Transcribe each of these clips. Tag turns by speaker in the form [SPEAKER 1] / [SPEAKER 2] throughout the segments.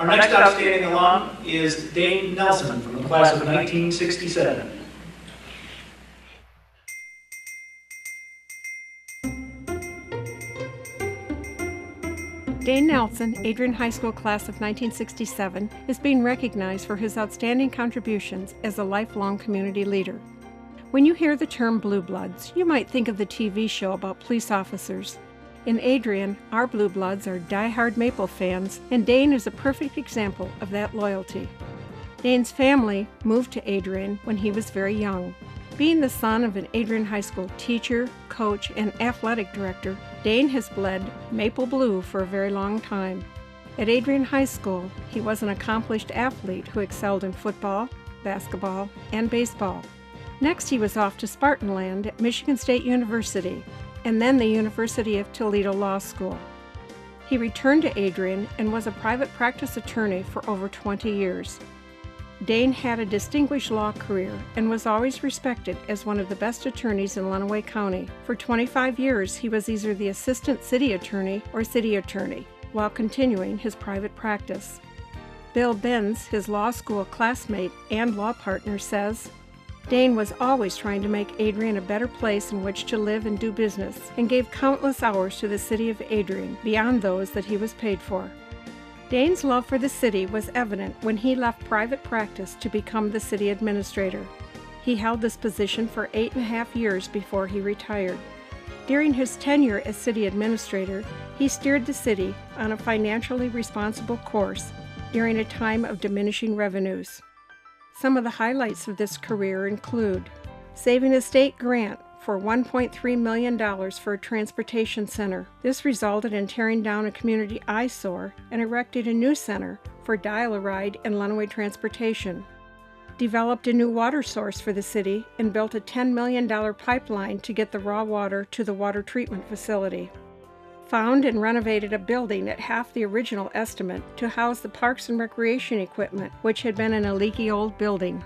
[SPEAKER 1] Our next outstanding alum is Dane Nelson from the class of 1967.
[SPEAKER 2] Dane Nelson, Adrian High School class of 1967, is being recognized for his outstanding contributions as a lifelong community leader. When you hear the term Blue Bloods, you might think of the TV show about police officers. In Adrian, our Blue Bloods are die-hard Maple fans, and Dane is a perfect example of that loyalty. Dane's family moved to Adrian when he was very young. Being the son of an Adrian High School teacher, coach, and athletic director, Dane has bled Maple Blue for a very long time. At Adrian High School, he was an accomplished athlete who excelled in football, basketball, and baseball. Next, he was off to Spartanland at Michigan State University, and then the University of Toledo Law School. He returned to Adrian and was a private practice attorney for over 20 years. Dane had a distinguished law career and was always respected as one of the best attorneys in Lenawee County. For 25 years, he was either the assistant city attorney or city attorney, while continuing his private practice. Bill Benz, his law school classmate and law partner, says, Dane was always trying to make Adrian a better place in which to live and do business, and gave countless hours to the city of Adrian, beyond those that he was paid for. Dane's love for the city was evident when he left private practice to become the city administrator. He held this position for 8.5 years before he retired. During his tenure as city administrator, he steered the city on a financially responsible course during a time of diminishing revenues. Some of the highlights of this career include saving a state grant for $1.3 million for a transportation center. This resulted in tearing down a community eyesore and erected a new center for dial-a-ride and Lenawee transportation. Developed a new water source for the city and built a $10 million pipeline to get the raw water to the water treatment facility. Found and renovated a building at half the original estimate to house the parks and recreation equipment, which had been in a leaky old building.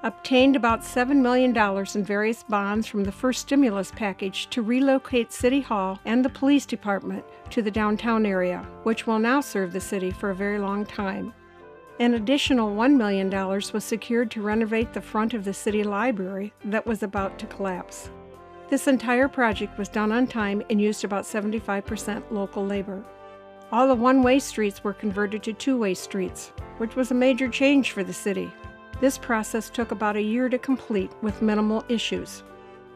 [SPEAKER 2] Obtained about $7 million in various bonds from the first stimulus package to relocate City Hall and the police department to the downtown area, which will now serve the city for a very long time. An additional $1 million was secured to renovate the front of the city library that was about to collapse. This entire project was done on time and used about 75% local labor. All the one-way streets were converted to two-way streets, which was a major change for the city. This process took about a year to complete with minimal issues.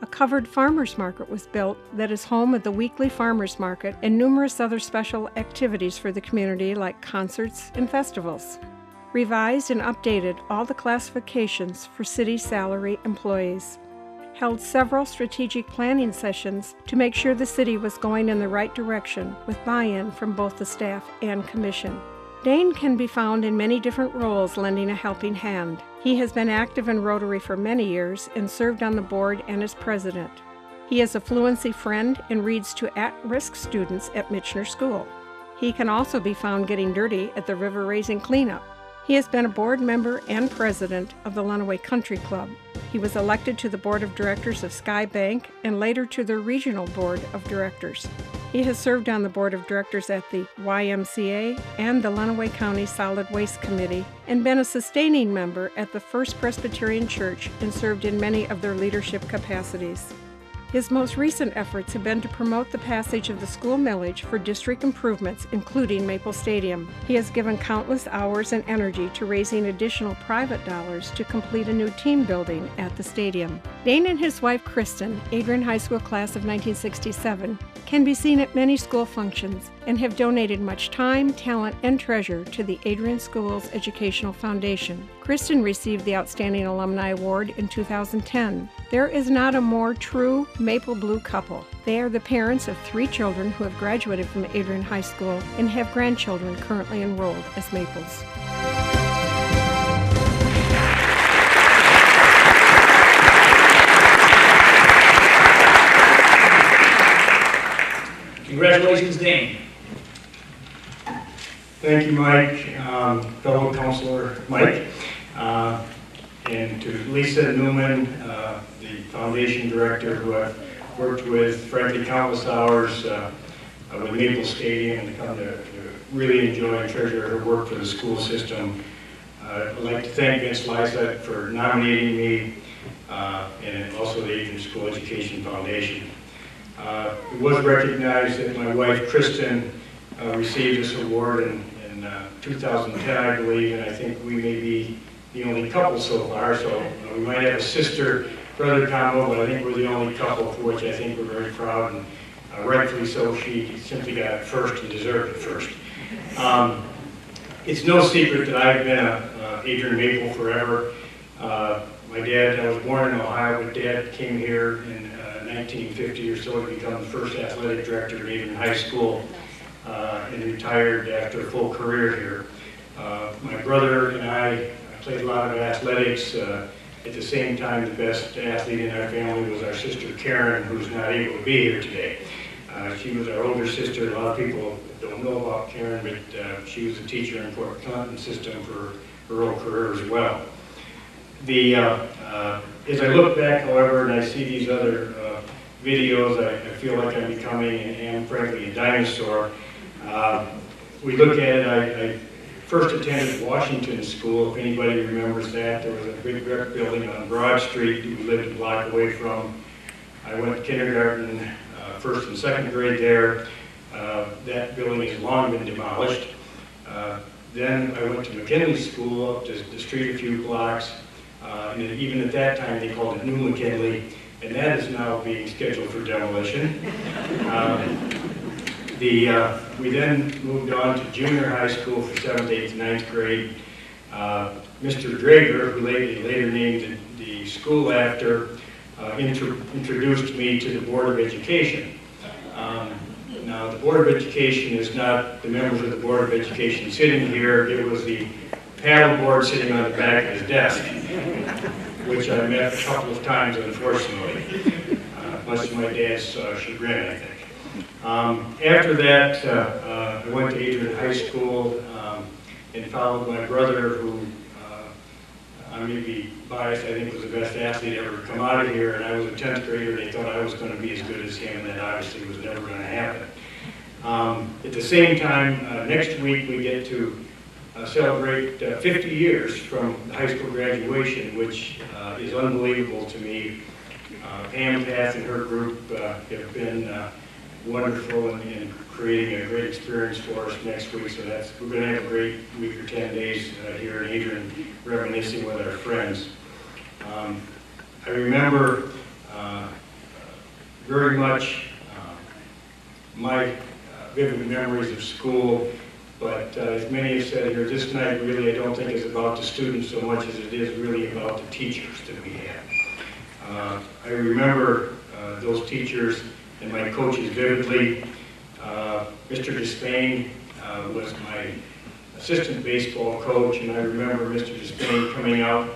[SPEAKER 2] A covered farmers market was built that is home of the weekly farmers market and numerous other special activities for the community like concerts and festivals. Revised and updated all the classifications for city salary employees. Held several strategic planning sessions to make sure the city was going in the right direction with buy-in from both the staff and commission. Dane can be found in many different roles lending a helping hand. He has been active in Rotary for many years and served on the board and as president. He is a fluency friend and reads to at-risk students at Michener School. He can also be found getting dirty at the river raising cleanup. He has been a board member and president of the Lenawee Country Club. He was elected to the board of directors of Sky Bank and later to the regional board of directors. He has served on the board of directors at the YMCA and the Lenawee County Solid Waste Committee and been a sustaining member at the First Presbyterian Church and served in many of their leadership capacities. His most recent efforts have been to promote the passage of the school millage for district improvements, including Maple Stadium. He has given countless hours and energy to raising additional private dollars to complete a new team building at the stadium. Dane and his wife Kristen, Adrian High School class of 1967, can be seen at many school functions and have donated much time, talent, and treasure to the Adrian Schools Educational Foundation. Kristen received the Outstanding Alumni Award in 2010. There is not a more true Maple Blue couple. They are the parents of 3 children who have graduated from Adrian High School and have grandchildren currently enrolled as Maples.
[SPEAKER 1] Congratulations, Dane.
[SPEAKER 3] Thank you, Mike, fellow Councilor Mike, and to Lisa Newman, the foundation director who I've worked with, frankly, countless hours with Maple Stadium and come to really enjoy and treasure her work for the school system. I'd like to thank Vince Lysack for nominating me, and also the Adrian School Education Foundation. It was recognized that my wife, Kristen, received this award in 2010, I believe, and I think we may be the only couple so far, so we might have a sister-brother combo, but I think we're the only couple, for which I think we're very proud, and rightfully so. She simply got it first and deserved it first. It's no secret that I've been a Adrian Maple forever. My dad, I was born in Ohio, but Dad came here in 1950 or so to become the first athletic director at Adrian High School, and retired after a full career here. My brother and I played a lot of athletics. At the same time, the best athlete in our family was our sister Karen, who's not able to be here today. She was our older sister. A lot of people don't know about Karen, but she was a teacher in Fort Clinton system for her whole career as well. As I look back, however, and I see these other videos, I feel like I'm becoming, and am frankly, a dinosaur. We look at it, I first attended Washington School, if anybody remembers that. There was a big brick building on Broad Street that we lived a block away from. I went to kindergarten, first and second grade there. That building has long been demolished. Then I went to McKinley School, up the street a few blocks. And even at that time, they called it New McKinley, and that is now being scheduled for demolition. We then moved on to junior high school for 7th, 8th, 9th grade. Mr. Drager, who later named the school after, introduced me to the Board of Education. Now, the Board of Education is not the members of the Board of Education sitting here. It was the paddle board sitting on the back of his desk, which I met a couple of times, unfortunately, much to my dad's chagrin, I think. After that, I went to Adrian High School and followed my brother, who I may be biased, I think was the best athlete ever to come out of here, and I was a 10th grader, and they thought I was going to be as good as him, and that obviously was never going to happen. At the same time, next week we get to celebrate 50 years from the high school graduation, which is unbelievable to me. Pam, Path, and her group have been wonderful in creating a great experience for us next week. So we're going to have a great week or 10 days here in Adrian, reminiscing with our friends. I remember very much my vivid memories of school. But as many have said here, this night really I don't think is about the students so much as it is really about the teachers that we have. I remember those teachers and my coaches vividly. Mr. Despain was my assistant baseball coach, and I remember Mr. Despain coming out.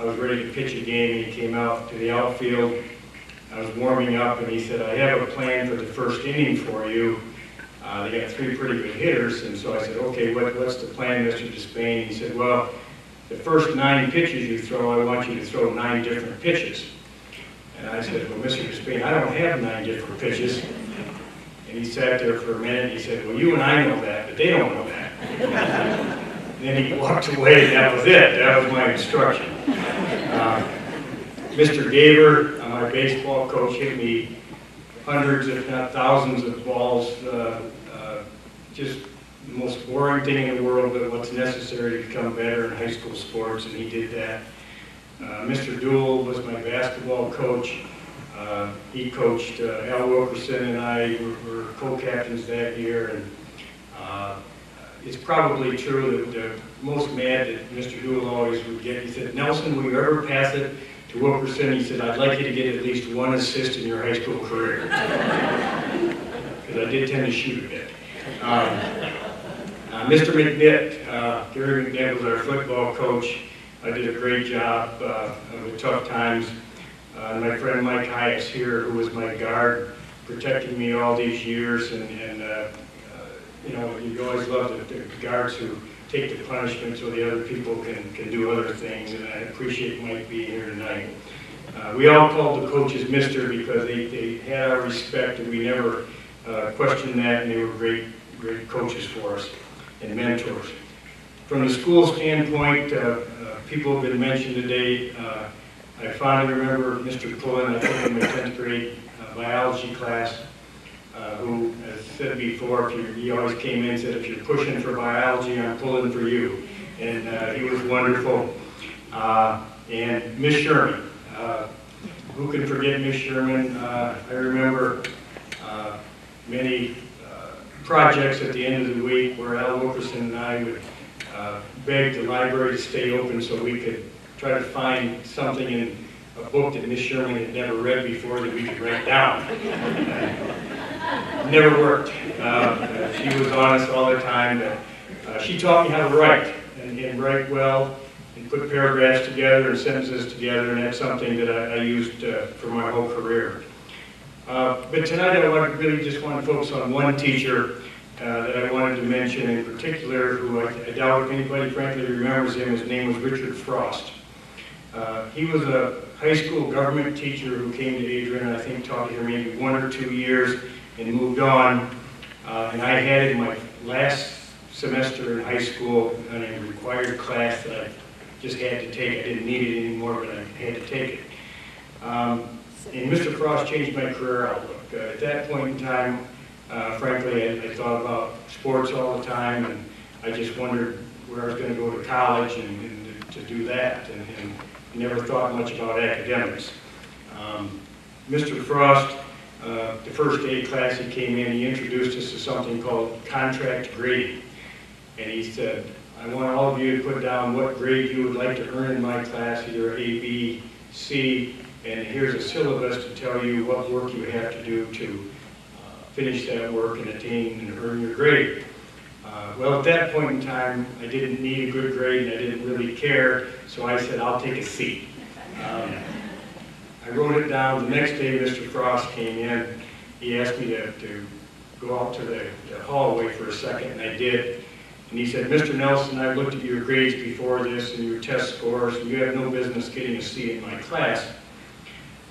[SPEAKER 3] I was ready to pitch a game, and he came out to the outfield. I was warming up, and he said, "I have a plan for the first inning for you. They got 3 pretty good hitters," and so I said, "Okay, what's the plan, Mr. Despain?" He said, "Well, the first 9 pitches you throw, I want you to throw 9 different pitches." And I said, "Well, Mr. Despain, I don't have 9 different pitches." And he sat there for a minute, and he said, "Well, you and I know that, but they don't know that." And then he walked away, and that was it. That was my instruction. Mr. Gaber, my baseball coach, hit me hundreds, if not thousands of balls, just the most boring thing in the world, but what's necessary to become better in high school sports, and he did that. Mr. Dool was my basketball coach. He coached Al Wilkerson, and I were co-captains that year. And it's probably true that the most mad that Mr. Dool always would get, he said, "Nelson, will you ever pass it to Wilkerson?" He said, "I'd like you to get at least 1 assist in your high school career." Because I did tend to shoot a bit. Mr. McNitt, Gary McNitt was our football coach. I did a great job with tough times. My friend Mike Hyas here, who was my guard, protecting me all these years, and you know, you always love the guards who take the punishment so the other people can do other things, and I appreciate Mike being here tonight. We all called the coaches Mr. because they had our respect, and we never question that, and they were great coaches for us and mentors. From the school standpoint, people have been mentioned today. I fondly remember Mr. Pullen, I think in my 10th grade biology class, who, as said before, he always came in and said, if you're pushing for biology, I'm pulling for you. And he was wonderful. And Miss Sherman, who can forget Miss Sherman? I remember many projects at the end of the week where Al Wilkerson and I would beg the library to stay open so we could try to find something in a book that Miss Sherman had never read before that we could write down. Never worked. She was honest all the time, but she taught me how to write and write well and put paragraphs together and sentences together, and that's something that I used for my whole career. But tonight I really just want to focus on one teacher that I wanted to mention in particular, who I doubt if anybody frankly remembers him. His name was Richard Frost. He was a high school government teacher who came to Adrian, and I think taught here maybe 1 or 2 years and moved on. And I had in my last semester in high school a required class that I just had to take. I didn't need it anymore, but I had to take it. And Mr. Frost changed my career outlook. At that point in time, frankly, I thought about sports all the time, and I just wondered where I was going to go to college and to do that, and never thought much about academics. Mr. Frost, the first day of class he came in, he introduced us to something called contract grading. And he said, I want all of you to put down what grade you would like to earn in my class, either A, B, C, and here's a syllabus to tell you what work you have to do to finish that work and attain and earn your grade. Well, at that point in time, I didn't need a good grade and I didn't really care, so I said, I'll take a C. I wrote it down. The next day, Mr. Frost came in. He asked me to go out to the hallway for a second, and I did. And he said, Mr. Nelson, I looked at your grades before this and your test scores, and you have no business getting a C in my class.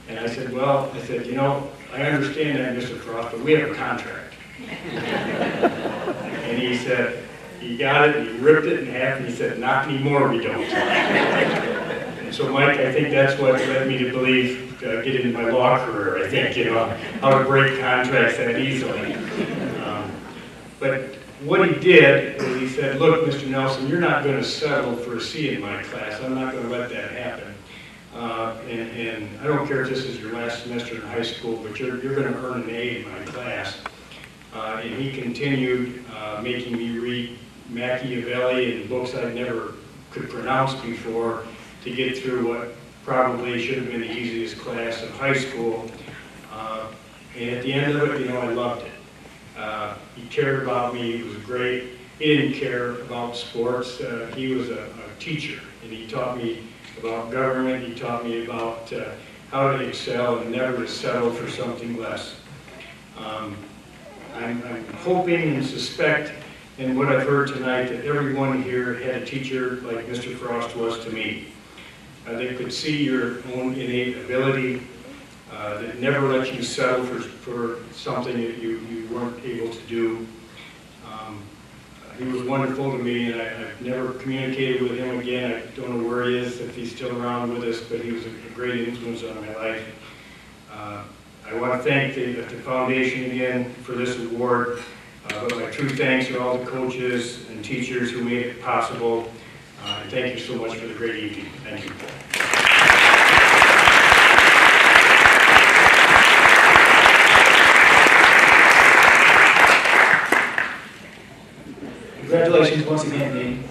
[SPEAKER 3] And I said, well, you know, I understand that, Mr. Frost, but we have a contract. And he said, he got it, and he ripped it in half, and he said, not anymore, we don't. And so, Mike, I think that's what led me to believe, get into my law career, I think, you know, how to break contracts that easily. But what he did was he said, look, Mr. Nelson, you're not going to settle for a C in my class. I'm not going to let that happen. And I don't care if this is your last semester in high school, but you're going to earn an A in my class. And he continued making me read Machiavelli and books I never could pronounce before to get through what probably should have been the easiest class of high school. And at the end of it, you know, I loved it. He cared about me. He was great. He didn't care about sports. He was a teacher, and he taught me about government. He taught me about how to excel and never to settle for something less. I'm hoping and suspect, in what I've heard tonight, that everyone here had a teacher like Mr. Frost was to me. They could see your own innate ability, that never let you settle for something that you weren't able to do. He was wonderful to me, and I've never communicated with him again. I don't know where he is, if he's still around with us, but he was a great influence on my life. I want to thank the foundation again for this award, but my true thanks to all the coaches and teachers who made it possible. And thank you so much for the great evening. Thank you.
[SPEAKER 1] Congratulations once again, Dane.